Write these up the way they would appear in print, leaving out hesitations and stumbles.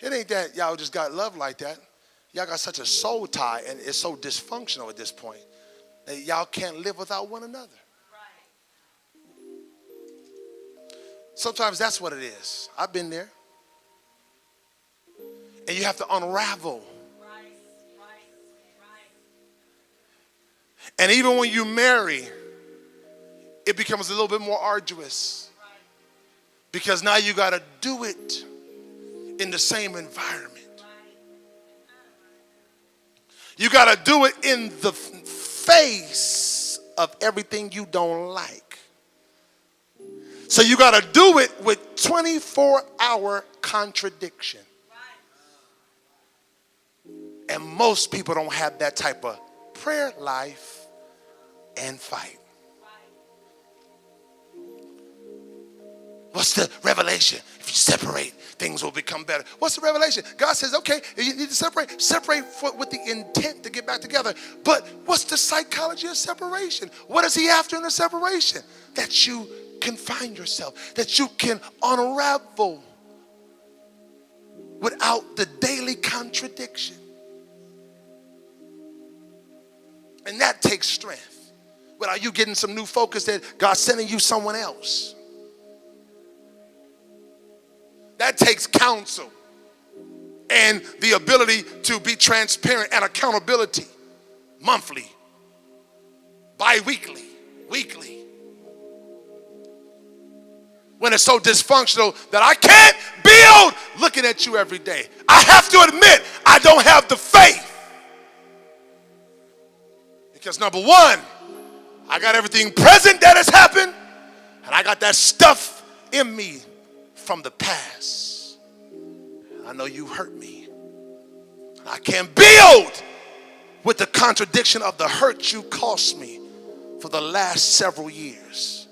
It ain't that y'all just got love like that. Y'all got such a soul tie, and it's so dysfunctional at this point that y'all can't live without one another. Sometimes that's what it is. I've been there. And you have to unravel. And even when you marry, it becomes a little bit more arduous. Because now you got to do it in the same environment. You got to do it in the face of everything you don't like. So you got to do it with 24-hour contradiction. And most people don't have that type of prayer life and fight. What's the revelation? If you separate, things will become better. What's the revelation? God says, okay, you need to separate with the intent to get back together. But what's the psychology of separation? What is he after in the separation? That you can find yourself, that you can unravel without the daily contradiction. And that takes strength. Without you getting some new focus that God's sending you someone else. That takes counsel and the ability to be transparent and accountability monthly, bi-weekly, weekly. When it's so dysfunctional that I can't build looking at you every day. I have to admit, I don't have the faith. Because number one, I got everything present that has happened, and I got that stuff in me from the past. I know you hurt me. I can't build with the contradiction of the hurt you caused me for the last several years.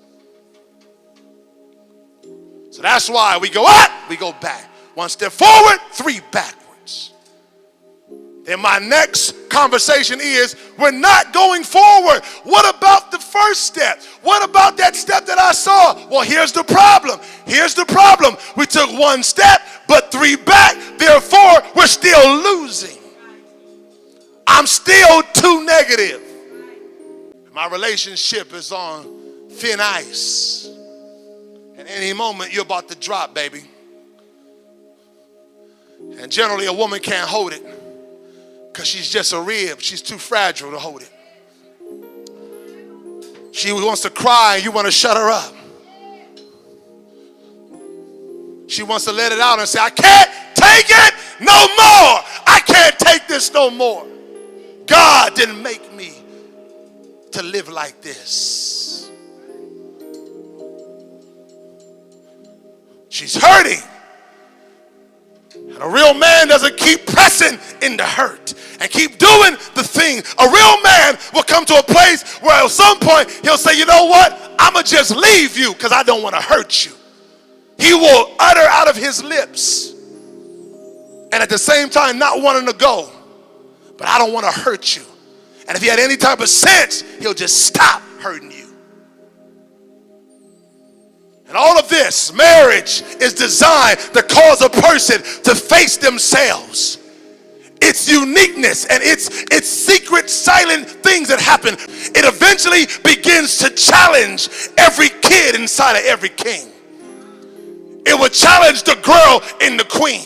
So that's why we go up, we go back. One step forward, three backwards. Then my next conversation is, we're not going forward. What about the first step? What about that step that I saw? Well, here's the problem. Here's the problem. We took one step, but three back. Therefore, we're still losing. I'm still too negative. My relationship is on thin ice. At any moment, you're about to drop, baby. And generally, a woman can't hold it because she's just a rib. She's too fragile to hold it. She wants to cry and you want to shut her up. She wants to let it out and say, I can't take it no more. I can't take this no more. God didn't make me to live like this. She's hurting. And a real man doesn't keep pressing into hurt and keep doing the thing. A real man will come to a place where at some point he'll say, you know what? I'm going to just leave you because I don't want to hurt you. He will utter out of his lips. And at the same time not wanting to go. But I don't want to hurt you. And if he had any type of sense, he'll just stop hurting you. And all of this, marriage is designed to cause a person to face themselves. Its uniqueness and its secret, silent things that happen. It eventually begins to challenge every kid inside of every king. It will challenge the girl in the queen.